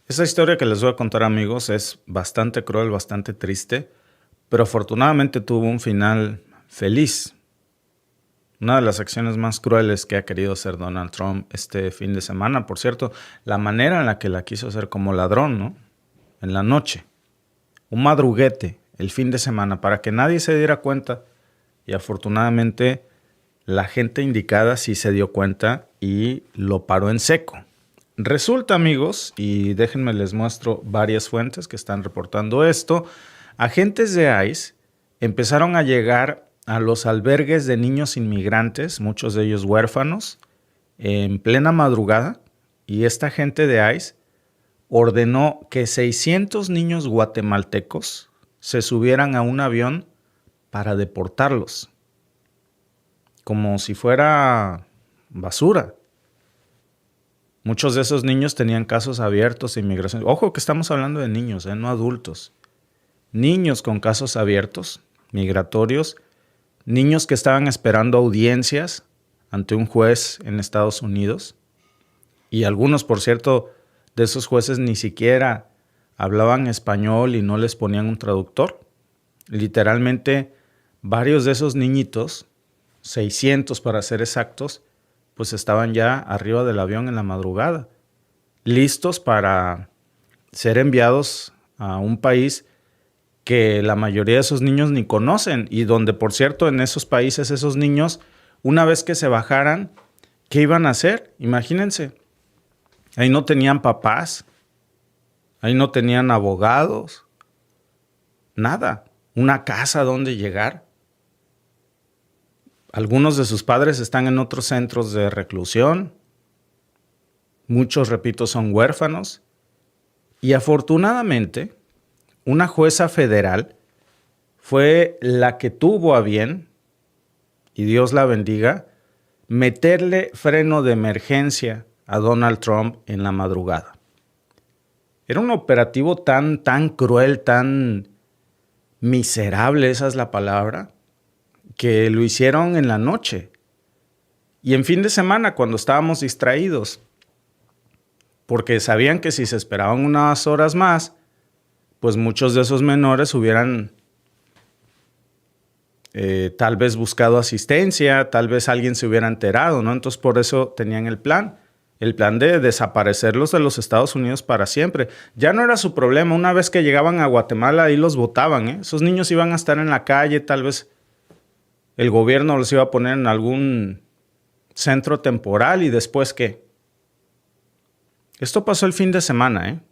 Esa historia que les voy a contar, amigos, es bastante cruel, bastante triste, pero afortunadamente tuvo un final feliz. Una de las acciones más crueles que ha querido hacer Donald Trump este fin de semana, por cierto, la manera en la que la quiso hacer como ladrón, ¿no? En la noche, un madruguete, el fin de semana, para que nadie se diera cuenta. Y afortunadamente la gente indicada sí se dio cuenta y lo paró en seco. Resulta, amigos, y déjenme les muestro varias fuentes que están reportando esto, agentes de ICE empezaron a llegar a los albergues de niños inmigrantes, muchos de ellos huérfanos, en plena madrugada, y esta gente de ICE ordenó que 600 niños guatemaltecos se subieran a un avión para deportarlos, como si fuera basura. Muchos de esos niños tenían casos abiertos de inmigración. Ojo que estamos hablando de niños, no adultos. Niños con casos abiertos, migratorios, niños que estaban esperando audiencias ante un juez en Estados Unidos. Y algunos, por cierto, de esos jueces ni siquiera hablaban español y no les ponían un traductor. Literalmente, varios de esos niñitos, 600 para ser exactos, pues estaban ya arriba del avión en la madrugada, listos para ser enviados a un país que la mayoría de esos niños ni conocen y donde, por cierto, en esos países esos niños, una vez que se bajaran, ¿qué iban a hacer? Imagínense, ahí no tenían papás, ahí no tenían abogados, nada, una casa donde llegar. Algunos de sus padres están en otros centros de reclusión. Muchos, repito, son huérfanos. Y afortunadamente, una jueza federal fue la que tuvo a bien, y Dios la bendiga, meterle freno de emergencia a Donald Trump en la madrugada. Era un operativo tan cruel, tan miserable, esa es la palabra, que lo hicieron en la noche y en fin de semana cuando estábamos distraídos, porque sabían que si se esperaban unas horas más, pues muchos de esos menores hubieran tal vez buscado asistencia, tal vez alguien se hubiera enterado, ¿no? Entonces por eso tenían el plan de desaparecerlos de los Estados Unidos para siempre. Ya no era su problema, una vez que llegaban a Guatemala ahí los botaban, Esos niños iban a estar en la calle, tal vez el gobierno los iba a poner en algún centro temporal y después ¿qué? Esto pasó el fin de semana,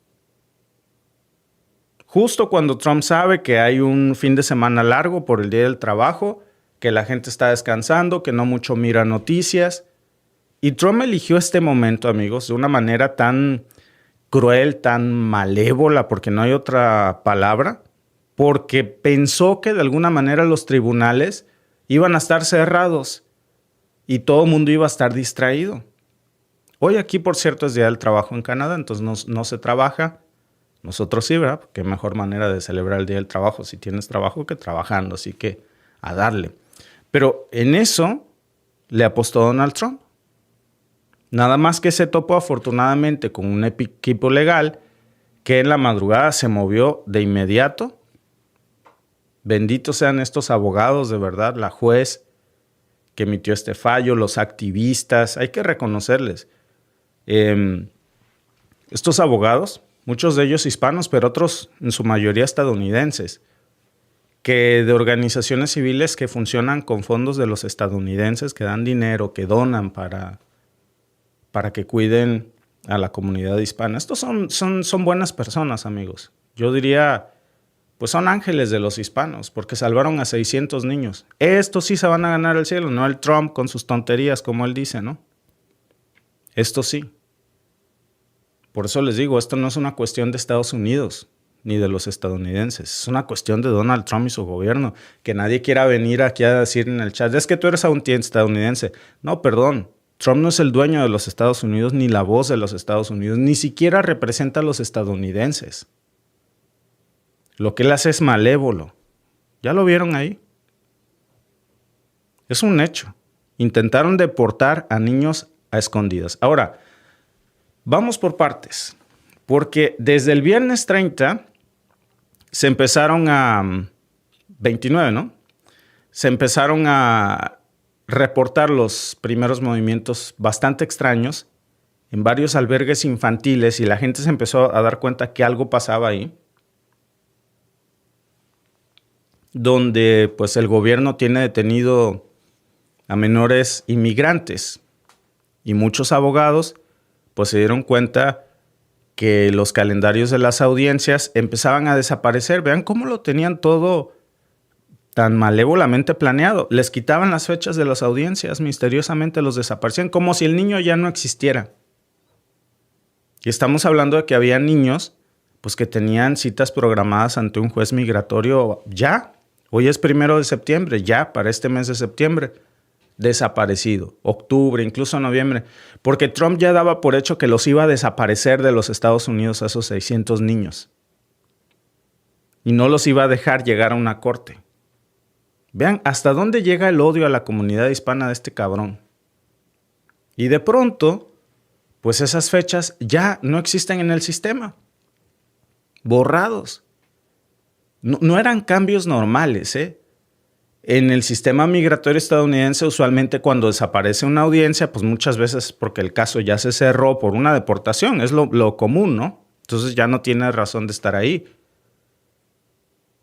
Justo cuando Trump sabe que hay un fin de semana largo por el Día del Trabajo, que la gente está descansando, que no mucho mira noticias. Y Trump eligió este momento, amigos, de una manera tan cruel, tan malévola, porque no hay otra palabra, porque pensó que de alguna manera los tribunales iban a estar cerrados y todo el mundo iba a estar distraído. Hoy aquí, por cierto, es Día del Trabajo en Canadá, entonces no se trabaja. Nosotros sí, ¿verdad? Qué mejor manera de celebrar el Día del Trabajo si tienes trabajo que trabajando, así que a darle. Pero en eso le apostó Donald Trump. Nada más que se topó afortunadamente con un equipo legal que en la madrugada se movió de inmediato. Benditos sean estos abogados, de verdad, la juez que emitió este fallo, los activistas, hay que reconocerles. Estos abogados, muchos de ellos hispanos, pero otros en su mayoría estadounidenses, que de organizaciones civiles que funcionan con fondos de los estadounidenses, que dan dinero, que donan para que cuiden a la comunidad hispana. Estos son buenas personas, amigos. Yo diría, pues son ángeles de los hispanos, porque salvaron a 600 niños. Estos sí se van a ganar el cielo, no el Trump con sus tonterías, como él dice, ¿no? Estos sí. Por eso les digo, esto no es una cuestión de Estados Unidos ni de los estadounidenses. Es una cuestión de Donald Trump y su gobierno. Que nadie quiera venir aquí a decir en el chat, es que tú eres estadounidense. No, perdón. Trump no es el dueño de los Estados Unidos ni la voz de los Estados Unidos. Ni siquiera representa a los estadounidenses. Lo que él hace es malévolo. ¿Ya lo vieron ahí? Es un hecho. Intentaron deportar a niños a escondidas. Ahora, vamos por partes. Porque desde el viernes 30 se empezaron a... 29, ¿no? Se empezaron a reportar los primeros movimientos bastante extraños en varios albergues infantiles y la gente se empezó a dar cuenta que algo pasaba ahí, donde pues el gobierno tiene detenido a menores inmigrantes y muchos abogados pues se dieron cuenta que los calendarios de las audiencias empezaban a desaparecer. Vean cómo lo tenían todo tan malévolamente planeado. Les quitaban las fechas de las audiencias, misteriosamente los desaparecían, como si el niño ya no existiera. Y estamos hablando de que había niños pues, que tenían citas programadas ante un juez migratorio ya. Hoy es 1 de septiembre, ya para este mes de septiembre. Desaparecido. Octubre, incluso noviembre. Porque Trump ya daba por hecho que los iba a desaparecer de los Estados Unidos a esos 600 niños. Y no los iba a dejar llegar a una corte. Vean hasta dónde llega el odio a la comunidad hispana de este cabrón. Y de pronto, pues esas fechas ya no existen en el sistema. Borrados. No eran cambios normales, ¿eh? En el sistema migratorio estadounidense, usualmente cuando desaparece una audiencia, pues muchas veces porque el caso ya se cerró por una deportación. Es lo común, ¿no? Entonces ya no tiene razón de estar ahí.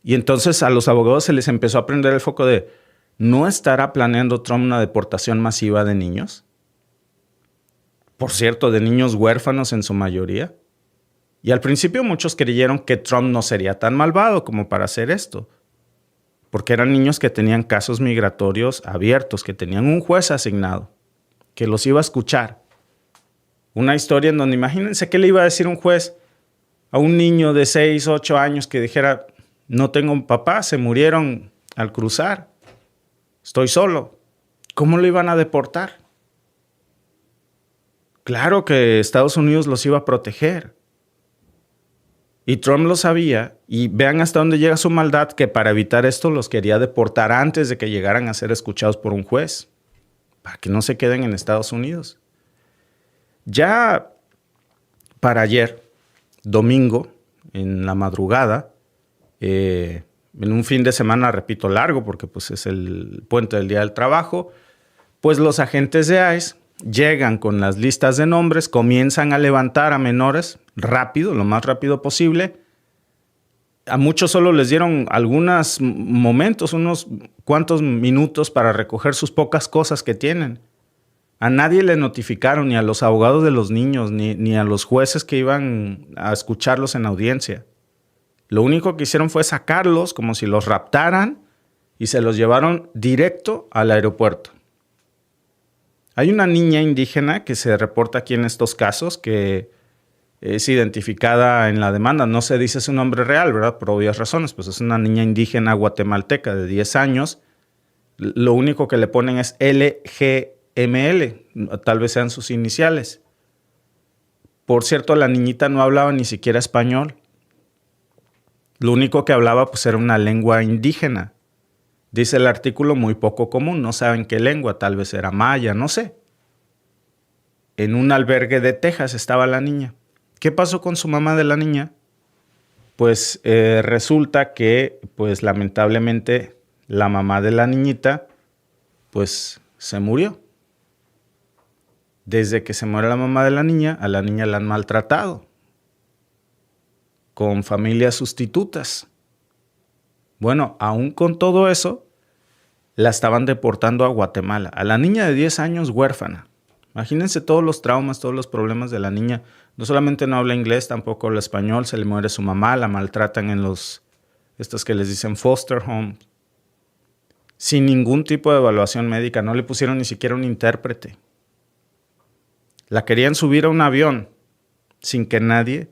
Y entonces a los abogados se les empezó a prender el foco de ¿no estará planeando Trump una deportación masiva de niños? Por cierto, de niños huérfanos en su mayoría. Y al principio muchos creyeron que Trump no sería tan malvado como para hacer esto. Porque eran niños que tenían casos migratorios abiertos, que tenían un juez asignado, que los iba a escuchar. Una historia en donde imagínense qué le iba a decir un juez a un niño de 6, 8 años que dijera... No tengo un papá, se murieron al cruzar. Estoy solo. ¿Cómo lo iban a deportar? Claro que Estados Unidos los iba a proteger. Y Trump lo sabía. Y vean hasta dónde llega su maldad, que para evitar esto los quería deportar antes de que llegaran a ser escuchados por un juez. Para que no se queden en Estados Unidos. Ya para ayer, domingo, en la madrugada, en un fin de semana, repito, largo, porque pues, es el puente del Día del Trabajo, pues los agentes de ICE llegan con las listas de nombres, comienzan a levantar a menores rápido, lo más rápido posible. A muchos solo les dieron algunos momentos, unos cuantos minutos para recoger sus pocas cosas que tienen. A nadie le notificaron, ni a los abogados de los niños, ni a los jueces que iban a escucharlos en audiencia. Lo único que hicieron fue sacarlos como si los raptaran y se los llevaron directo al aeropuerto. Hay una niña indígena que se reporta aquí en estos casos que es identificada en la demanda. No se dice su nombre real, ¿verdad? Por obvias razones. Pues es una niña indígena guatemalteca de 10 años. Lo único que le ponen es LGML. Tal vez sean sus iniciales. Por cierto, la niñita no hablaba ni siquiera español. Lo único que hablaba pues era una lengua indígena. Dice el artículo muy poco común, no saben qué lengua, tal vez era maya, no sé. En un albergue de Texas estaba la niña. ¿Qué pasó con su mamá de la niña? Pues resulta que pues lamentablemente la mamá de la niñita pues se murió. Desde que se muere la mamá de la niña, a la niña la han maltratado. Con familias sustitutas. Bueno, aún con todo eso, la estaban deportando a Guatemala. A la niña de 10 años huérfana. Imagínense todos los traumas, todos los problemas de la niña. No solamente no habla inglés, tampoco habla español. Se le muere su mamá, la maltratan en estos que les dicen foster homes. Sin ningún tipo de evaluación médica. No le pusieron ni siquiera un intérprete. La querían subir a un avión sin que nadie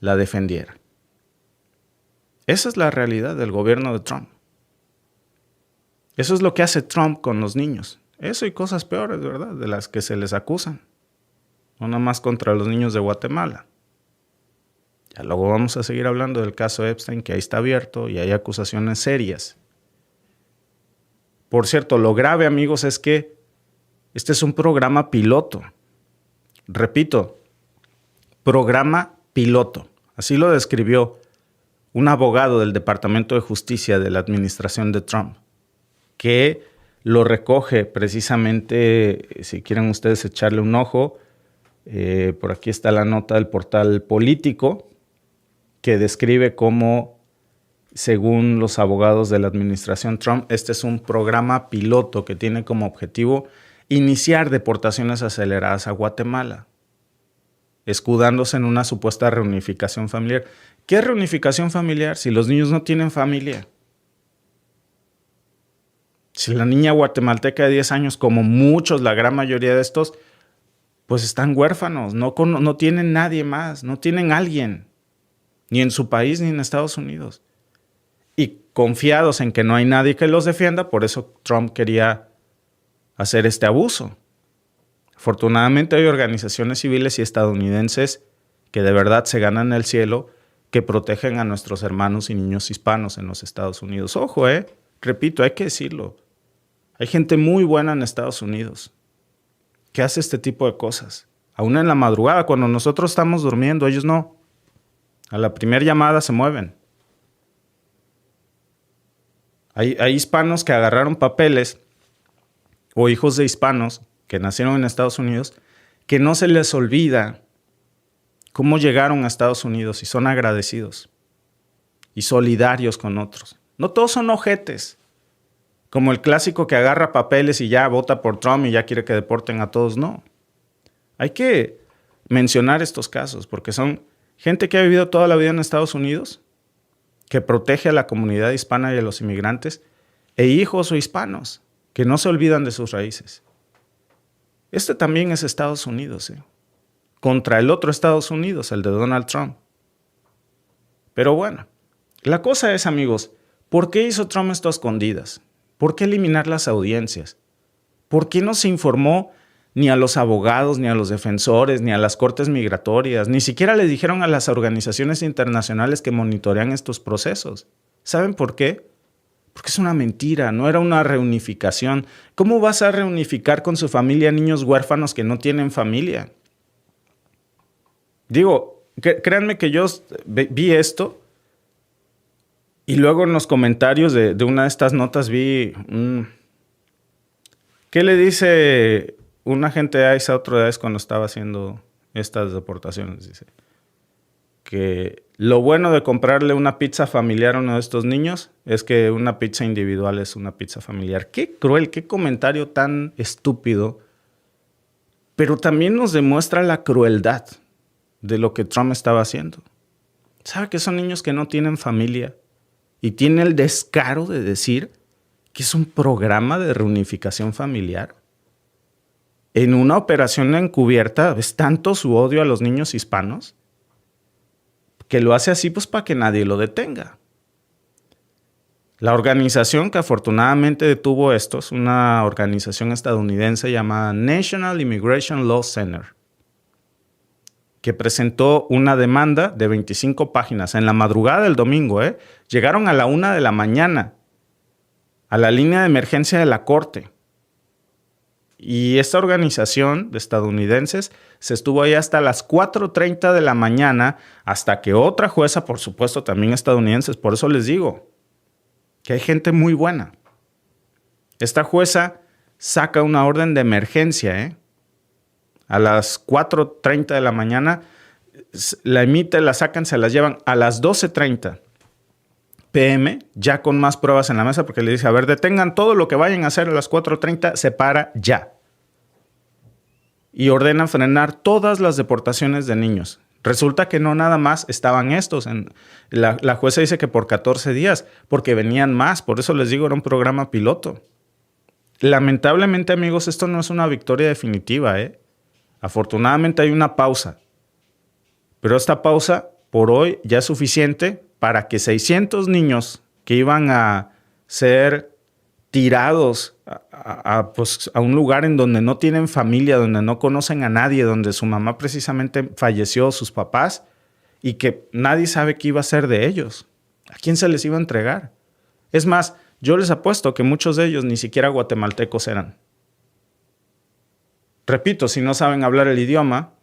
la defendiera. Esa es la realidad del gobierno de Trump. Eso es lo que hace Trump con los niños. Eso y cosas peores, ¿verdad? De las que se les acusan. No nada más contra los niños de Guatemala. Ya luego vamos a seguir hablando del caso Epstein, que ahí está abierto y hay acusaciones serias. Por cierto, lo grave, amigos, es que este es un programa piloto. Repito, programa piloto. Así lo describió un abogado del Departamento de Justicia de la administración de Trump, que lo recoge precisamente, si quieren ustedes echarle un ojo, por aquí está la nota del portal Político, que describe cómo, según los abogados de la administración Trump, este es un programa piloto que tiene como objetivo iniciar deportaciones aceleradas a Guatemala, escudándose en una supuesta reunificación familiar. ¿Qué es reunificación familiar si los niños no tienen familia? Si la niña guatemalteca de 10 años, como muchos, la gran mayoría de estos, pues están huérfanos, no tienen nadie más, no tienen alguien, ni en su país ni en Estados Unidos. Y confiados en que no hay nadie que los defienda, por eso Trump quería hacer este abuso. Afortunadamente hay organizaciones civiles y estadounidenses que de verdad se ganan el cielo, que protegen a nuestros hermanos y niños hispanos en los Estados Unidos. Ojo, repito, hay que decirlo. Hay gente muy buena en Estados Unidos que hace este tipo de cosas. Aún en la madrugada, cuando nosotros estamos durmiendo, ellos no. A la primera llamada se mueven. Hay hispanos que agarraron papeles o hijos de hispanos que nacieron en Estados Unidos que no se les olvida cómo llegaron a Estados Unidos y son agradecidos y solidarios con otros. No todos son ojetes, como el clásico que agarra papeles y ya vota por Trump y ya quiere que deporten a todos. No. Hay que mencionar estos casos porque son gente que ha vivido toda la vida en Estados Unidos, que protege a la comunidad hispana y a los inmigrantes, e hijos o hispanos que no se olvidan de sus raíces. Este también es Estados Unidos, contra el otro Estados Unidos, el de Donald Trump. Pero bueno, la cosa es, amigos, ¿por qué hizo Trump esto a escondidas? ¿Por qué eliminar las audiencias? ¿Por qué no se informó ni a los abogados, ni a los defensores, ni a las cortes migratorias? Ni siquiera le dijeron a las organizaciones internacionales que monitorean estos procesos. ¿Saben por qué? Porque es una mentira, no era una reunificación. ¿Cómo vas a reunificar con su familia niños huérfanos que no tienen familia? Digo, créanme que yo vi esto y luego en los comentarios de una de estas notas vi... ¿Qué le dice un agente de ICE a otro de ICE cuando estaba haciendo estas deportaciones? Dice que lo bueno de comprarle una pizza familiar a uno de estos niños es que una pizza individual es una pizza familiar. Qué cruel, qué comentario tan estúpido, pero también nos demuestra la crueldad de lo que Trump estaba haciendo. ¿Sabe que son niños que no tienen familia? Y tiene el descaro de decir que es un programa de reunificación familiar. En una operación encubierta, ¿ves tanto su odio a los niños hispanos? Que lo hace así pues para que nadie lo detenga. La organización que afortunadamente detuvo esto es una organización estadounidense llamada National Immigration Law Center, que presentó una demanda de 25 páginas en la madrugada del domingo. Llegaron a la 1 de la mañana a la línea de emergencia de la corte. Y esta organización de estadounidenses se estuvo ahí hasta las 4:30 de la mañana, hasta que otra jueza, por supuesto también estadounidenses, por eso les digo que hay gente muy buena. Esta jueza saca una orden de emergencia, a las 4:30 de la mañana, la emite, la sacan, se las llevan a las 12:30 p.m., ya con más pruebas en la mesa, porque le dice, a ver, detengan todo lo que vayan a hacer a las 4:30, se para ya. Y ordena frenar todas las deportaciones de niños. Resulta que no nada más estaban estos. La jueza dice que por 14 días, porque venían más, por eso les digo, era un programa piloto. Lamentablemente, amigos, esto no es una victoria definitiva, Afortunadamente hay una pausa, pero esta pausa por hoy ya es suficiente para que 600 niños que iban a ser tirados a un lugar en donde no tienen familia, donde no conocen a nadie, donde su mamá precisamente falleció, sus papás, y que nadie sabe qué iba a hacer de ellos. ¿A quién se les iba a entregar? Es más, yo les apuesto que muchos de ellos ni siquiera guatemaltecos eran. Repito, si no saben hablar el idioma,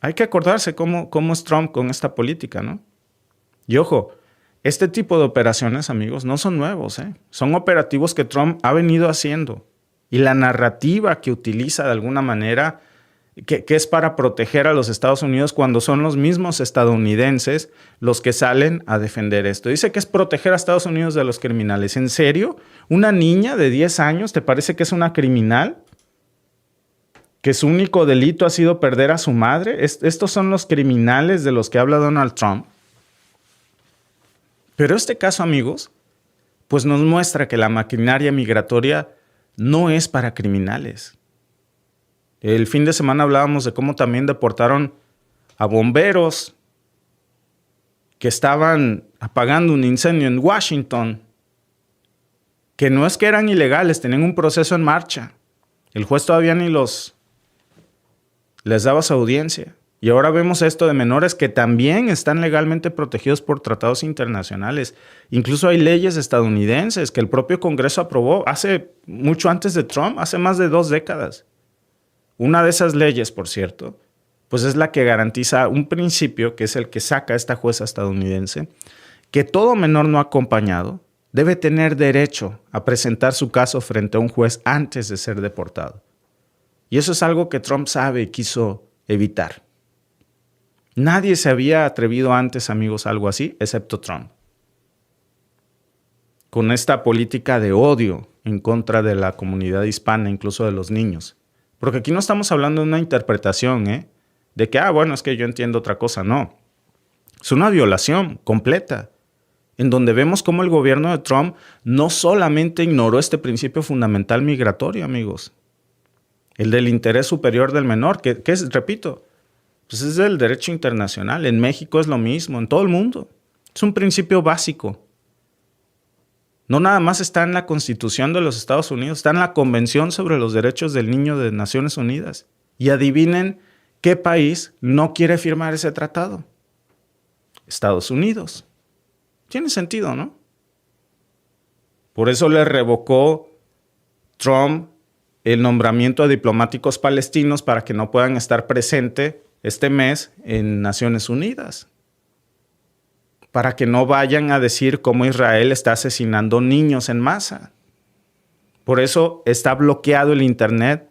Hay que acordarse cómo es Trump con esta política, ¿no? Y ojo, este tipo de operaciones, amigos, no son nuevos, ¿eh? Son operativos que Trump ha venido haciendo. Y la narrativa que utiliza de alguna manera, que es para proteger a los Estados Unidos cuando son los mismos estadounidenses los que salen a defender esto. Dice que es proteger a Estados Unidos de los criminales. ¿En serio? ¿Una niña de 10 años te parece que es una criminal? ¿Que su único delito ha sido perder a su madre? ¿Estos son los criminales de los que habla Donald Trump? Pero este caso, amigos, pues nos muestra que la maquinaria migratoria no es para criminales. El fin de semana hablábamos de cómo también deportaron a bomberos que estaban apagando un incendio en Washington, que no es que eran ilegales, tenían un proceso en marcha. El juez todavía ni les daba su audiencia. Y ahora vemos esto de menores que también están legalmente protegidos por tratados internacionales. Incluso hay leyes estadounidenses que el propio Congreso aprobó hace mucho antes de Trump, hace más de 2 décadas. Una de esas leyes, por cierto, pues es la que garantiza un principio, que es el que saca esta jueza estadounidense, que todo menor no acompañado debe tener derecho a presentar su caso frente a un juez antes de ser deportado. Y eso es algo que Trump sabe y quiso evitar. Nadie se había atrevido antes, amigos, a algo así, excepto Trump. Con esta política de odio en contra de la comunidad hispana, incluso de los niños. Porque aquí no estamos hablando de una interpretación, de que, bueno, es que yo entiendo otra cosa. No. Es una violación completa, en donde vemos cómo el gobierno de Trump no solamente ignoró este principio fundamental migratorio, amigos. El del interés superior del menor, que es, repito, pues es del derecho internacional. En México es lo mismo, en todo el mundo. Es un principio básico. No nada más está en la Constitución de los Estados Unidos, está en la Convención sobre los Derechos del Niño de Naciones Unidas. Y adivinen qué país no quiere firmar ese tratado. Estados Unidos. Tiene sentido, ¿no? Por eso le revocó Trump el nombramiento de diplomáticos palestinos para que no puedan estar presentes este mes en Naciones Unidas, para que no vayan a decir cómo Israel está asesinando niños en masa. Por eso está bloqueado el Internet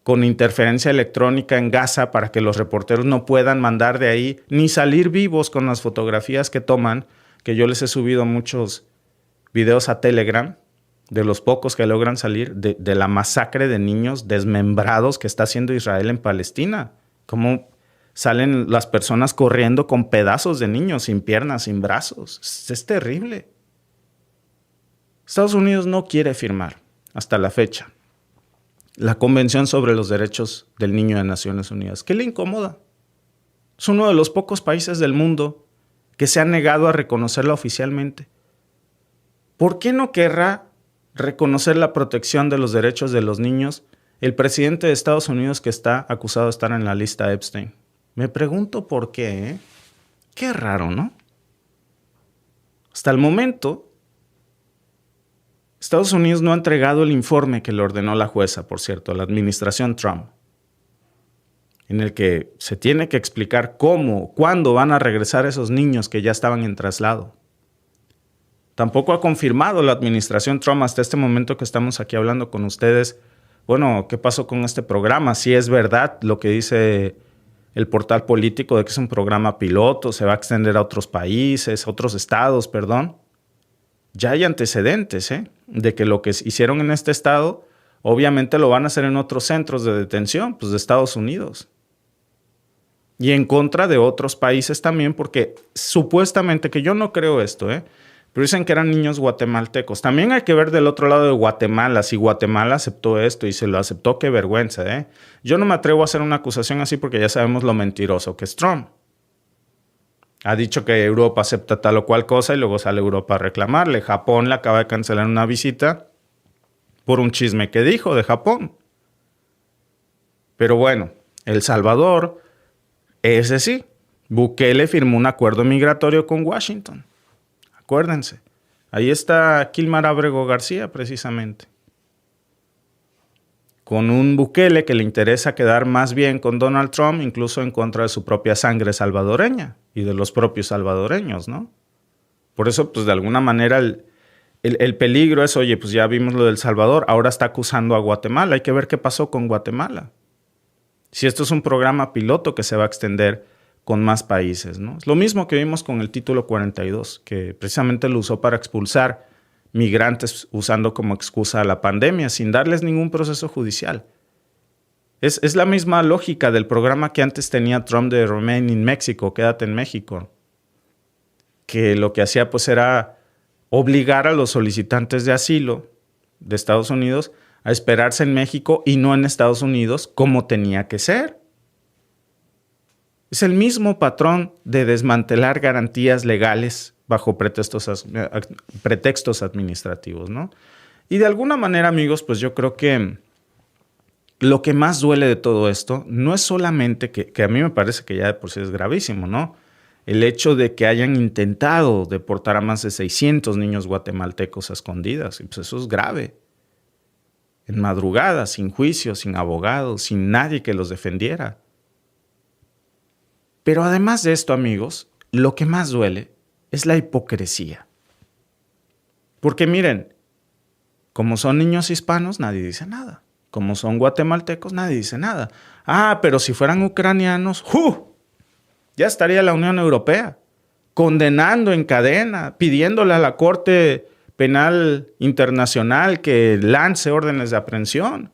con interferencia electrónica en Gaza para que los reporteros no puedan mandar de ahí ni salir vivos con las fotografías que toman, que yo les he subido muchos videos a Telegram, de los pocos que logran salir, de la masacre de niños desmembrados que está haciendo Israel en Palestina. Cómo salen las personas corriendo con pedazos de niños, sin piernas, sin brazos. Es terrible. Estados Unidos no quiere firmar, hasta la fecha, la Convención sobre los Derechos del Niño de Naciones Unidas. ¿Qué le incomoda? Es uno de los pocos países del mundo que se ha negado a reconocerla oficialmente. ¿Por qué no querrá reconocer la protección de los derechos de los niños el presidente de Estados Unidos que está acusado de estar en la lista Epstein? Me pregunto por qué, ¿eh? Qué raro, ¿no? Hasta el momento, Estados Unidos no ha entregado el informe que le ordenó la jueza, por cierto, la administración Trump, en el que se tiene que explicar cuándo van a regresar esos niños que ya estaban en traslado. Tampoco ha confirmado la administración Trump hasta este momento que estamos aquí hablando con ustedes. Bueno, ¿qué pasó con este programa? Si es verdad lo que dice el portal político de que es un programa piloto, se va a extender a otros países, otros estados, perdón. Ya hay antecedentes, de que lo que hicieron en este estado, obviamente lo van a hacer en otros centros de detención, pues de Estados Unidos. Y en contra de otros países también, porque supuestamente, que yo no creo esto, pero dicen que eran niños guatemaltecos. También hay que ver del otro lado de Guatemala. Si Guatemala aceptó esto y se lo aceptó, qué vergüenza, Yo no me atrevo a hacer una acusación así porque ya sabemos lo mentiroso que es Trump. Ha dicho que Europa acepta tal o cual cosa y luego sale Europa a reclamarle. Japón le acaba de cancelar una visita por un chisme que dijo de Japón. Pero bueno, El Salvador, ese sí. Bukele firmó un acuerdo migratorio con Washington. Acuérdense, ahí está Kilmar Ábrego García, precisamente. con un Bukele que le interesa quedar más bien con Donald Trump, incluso en contra de su propia sangre salvadoreña y de los propios salvadoreños, ¿no? Por eso, pues de alguna manera el peligro es, oye, pues ya vimos lo del Salvador, ahora está acusando a Guatemala, hay que ver qué pasó con Guatemala. Si esto es un programa piloto que se va a extender con más países, ¿no? Es lo mismo que vimos con el título 42, que precisamente lo usó para expulsar migrantes usando como excusa la pandemia, sin darles ningún proceso judicial. Es la misma lógica del programa que antes tenía Trump de Remain in Mexico, quédate en México, que lo que hacía pues era obligar a los solicitantes de asilo de Estados Unidos a esperarse en México y no en Estados Unidos como tenía que ser. Es el mismo patrón de desmantelar garantías legales bajo pretextos administrativos, ¿no? Y de alguna manera, amigos, pues yo creo que lo que más duele de todo esto no es solamente que a mí me parece que ya de por sí es gravísimo, ¿no? El hecho de que hayan intentado deportar a más de 600 niños guatemaltecos a escondidas, y pues eso es grave. En madrugada, sin juicio, sin abogados, sin nadie que los defendiera. Pero además de esto, amigos, lo que más duele es la hipocresía. Porque miren, como son niños hispanos, nadie dice nada. Como son guatemaltecos, nadie dice nada. Ah, pero si fueran ucranianos, ya estaría la Unión Europea condenando en cadena, pidiéndole a la Corte Penal Internacional que lance órdenes de aprehensión.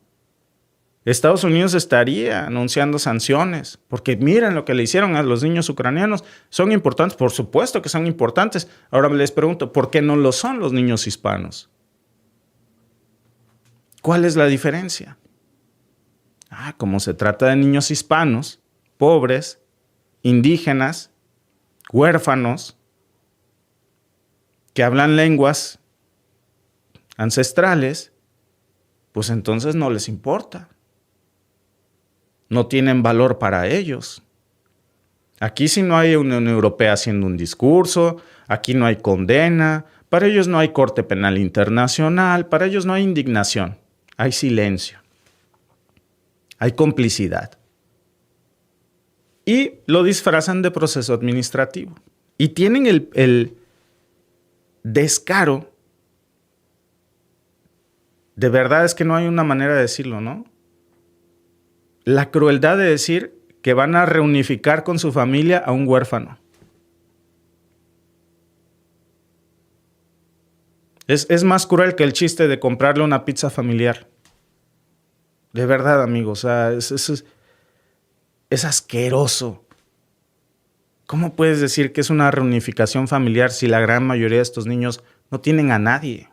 Estados Unidos estaría anunciando sanciones, porque miren lo que le hicieron a los niños ucranianos. ¿Son importantes? Por supuesto que son importantes. Ahora les pregunto, ¿por qué no lo son los niños hispanos? ¿Cuál es la diferencia? Como se trata de niños hispanos, pobres, indígenas, huérfanos, que hablan lenguas ancestrales, pues entonces no les importa. No tienen valor para ellos. Aquí sí no hay Unión Europea haciendo un discurso, aquí no hay condena, para ellos no hay Corte Penal Internacional, para ellos no hay indignación, hay silencio, hay complicidad. Y lo disfrazan de proceso administrativo. Y tienen el descaro, de verdad es que no hay una manera de decirlo, ¿no? La crueldad de decir que van a reunificar con su familia a un huérfano. Es más cruel que el chiste de comprarle una pizza familiar. De verdad, amigos, es asqueroso. ¿Cómo puedes decir que es una reunificación familiar si la gran mayoría de estos niños no tienen a nadie?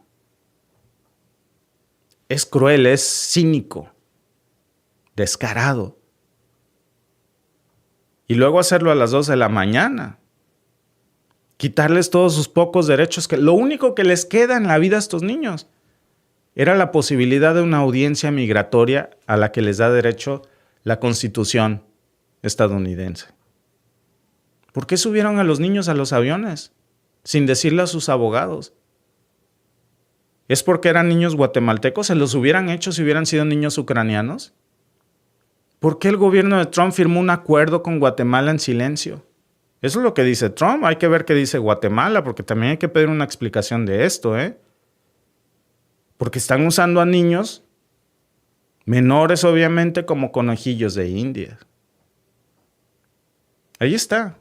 Es cruel, es cínico, descarado. Y luego hacerlo a las 2 de la mañana. Quitarles todos sus pocos derechos, que lo único que les queda en la vida a estos niños era la posibilidad de una audiencia migratoria a la que les da derecho la Constitución estadounidense. ¿Por qué subieron a los niños a los aviones sin decirle a sus abogados? ¿Es porque eran niños guatemaltecos? ¿Se los hubieran hecho si hubieran sido niños ucranianos? ¿Por qué el gobierno de Trump firmó un acuerdo con Guatemala en silencio? Eso es lo que dice Trump. Hay que ver qué dice Guatemala, porque también hay que pedir una explicación de esto, Porque están usando a niños menores, obviamente, como conejillos de India. Ahí está.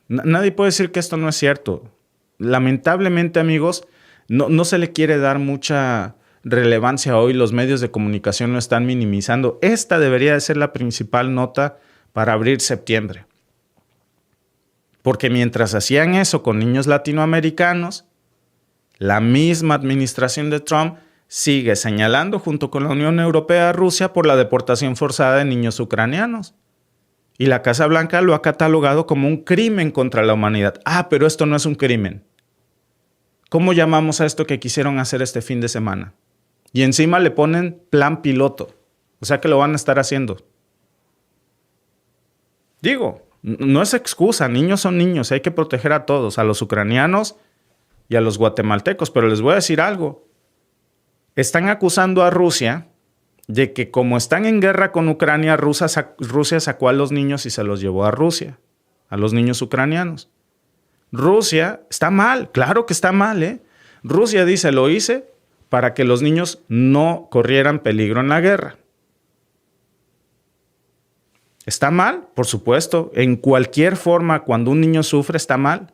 Nadie puede decir que esto no es cierto. Lamentablemente, amigos, no se le quiere dar mucha relevancia hoy. Los medios de comunicación lo están minimizando. Esta debería de ser la principal nota para abrir septiembre. Porque mientras hacían eso con niños latinoamericanos, la misma administración de Trump sigue señalando junto con la Unión Europea a Rusia por la deportación forzada de niños ucranianos. Y la Casa Blanca lo ha catalogado como un crimen contra la humanidad. Pero esto no es un crimen. ¿Cómo llamamos a esto que quisieron hacer este fin de semana? Y encima le ponen plan piloto. O sea que lo van a estar haciendo. Digo, no es excusa. Niños son niños. Hay que proteger a todos. A los ucranianos y a los guatemaltecos. Pero les voy a decir algo. Están acusando a Rusia de que como están en guerra con Ucrania, Rusia sacó a los niños y se los llevó a Rusia, a los niños ucranianos. Rusia está mal, claro que está mal, ¿eh? Rusia dice, lo hice para que los niños no corrieran peligro en la guerra. ¿Está mal? Por supuesto. En cualquier forma, cuando un niño sufre, está mal.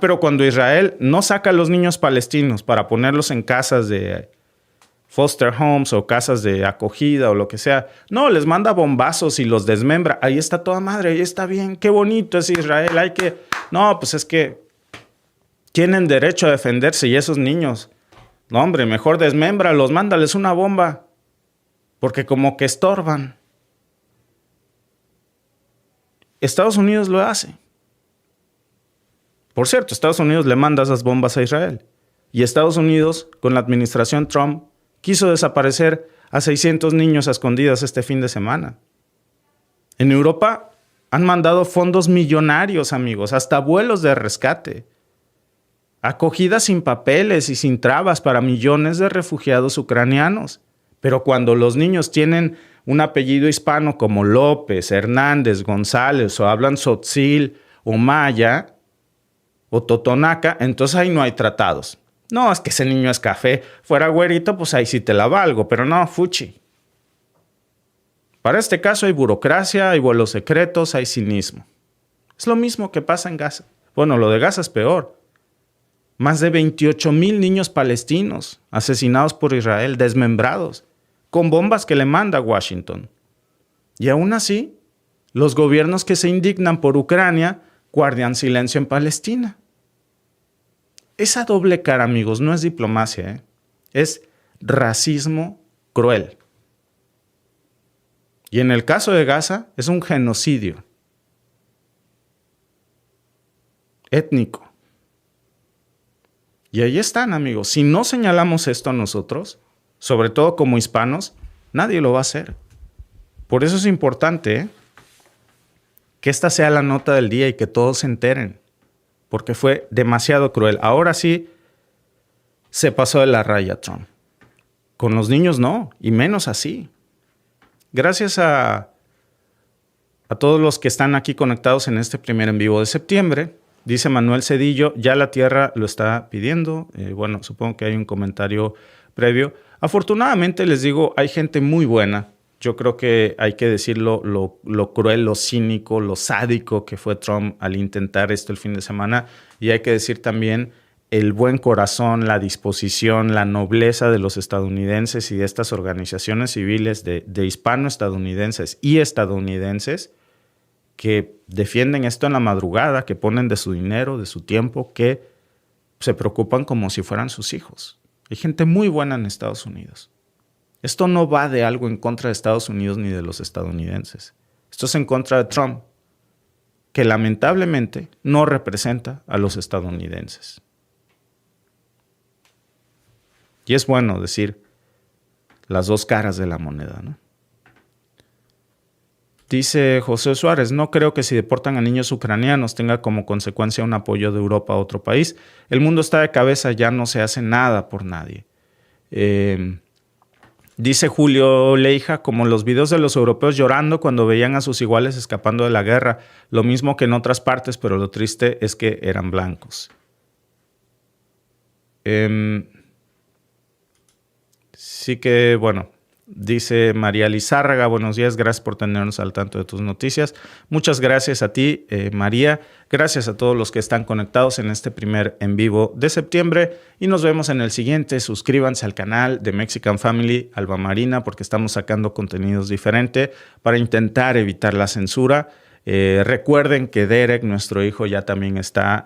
Pero cuando Israel no saca a los niños palestinos para ponerlos en casas de foster homes o casas de acogida o lo que sea, no, les manda bombazos y los desmembra. Ahí está toda madre, ahí está bien, qué bonito es Israel. No, pues es que tienen derecho a defenderse y esos niños, no hombre, mejor desmémbralos, mándales una bomba, porque como que estorban. Estados Unidos lo hace. Por cierto, Estados Unidos le manda esas bombas a Israel. Y Estados Unidos, con la administración Trump, quiso desaparecer a 600 niños a escondidas este fin de semana. En Europa han mandado fondos millonarios, amigos, hasta vuelos de rescate. Acogida sin papeles y sin trabas para millones de refugiados ucranianos. Pero cuando los niños tienen un apellido hispano como López, Hernández, González, o hablan tzotzil o maya o totonaca, entonces ahí no hay tratados. No, es que ese niño es café. Fuera güerito, pues ahí sí te la valgo, pero no, fuchi. Para este caso hay burocracia, hay vuelos secretos, hay cinismo. Es lo mismo que pasa en Gaza. Bueno, lo de Gaza es peor. Más de 28,000 niños palestinos asesinados por Israel, desmembrados, con bombas que le manda Washington. Y aún así, los gobiernos que se indignan por Ucrania guardan silencio en Palestina. Esa doble cara, amigos, no es diplomacia, ¿eh? Es racismo cruel. Y en el caso de Gaza, es un genocidio étnico. Y ahí están, amigos. Si no señalamos esto a nosotros, sobre todo como hispanos, nadie lo va a hacer. Por eso es importante, que esta sea la nota del día y que todos se enteren, porque fue demasiado cruel. Ahora sí se pasó de la raya Trump. Con los niños no, y menos así. Gracias a todos los que están aquí conectados en este primer en vivo de septiembre. Dice Manuel Cedillo, ya la tierra lo está pidiendo. Bueno, supongo que hay un comentario previo. Afortunadamente, les digo, hay gente muy buena. Yo creo que hay que decirlo, lo cruel, lo cínico, lo sádico que fue Trump al intentar esto el fin de semana. Y hay que decir también el buen corazón, la disposición, la nobleza de los estadounidenses y de estas organizaciones civiles de hispano-estadounidenses y estadounidenses que defienden esto en la madrugada, que ponen de su dinero, de su tiempo, que se preocupan como si fueran sus hijos. Hay gente muy buena en Estados Unidos. Esto no va de algo en contra de Estados Unidos ni de los estadounidenses. Esto es en contra de Trump, que lamentablemente no representa a los estadounidenses. Y es bueno decir las dos caras de la moneda, ¿no? Dice José Suárez, no creo que si deportan a niños ucranianos tenga como consecuencia un apoyo de Europa a otro país. El mundo está de cabeza, ya no se hace nada por nadie. Dice Julio Leija, como los videos de los europeos llorando cuando veían a sus iguales escapando de la guerra, lo mismo que en otras partes, pero lo triste es que eran blancos. Sí que, bueno, dice María Lizárraga, buenos días, gracias por tenernos al tanto de tus noticias. Muchas gracias a ti, María. Gracias a todos los que están conectados en este primer en vivo de septiembre y nos vemos en el siguiente. Suscríbanse al canal de Mexican Family Alba Marina porque estamos sacando contenidos diferentes para intentar evitar la censura. Recuerden que Derek, nuestro hijo, ya también está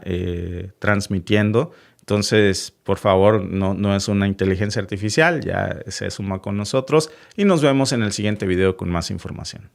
transmitiendo. Entonces, por favor, no es una inteligencia artificial, ya se suma con nosotros y nos vemos en el siguiente video con más información.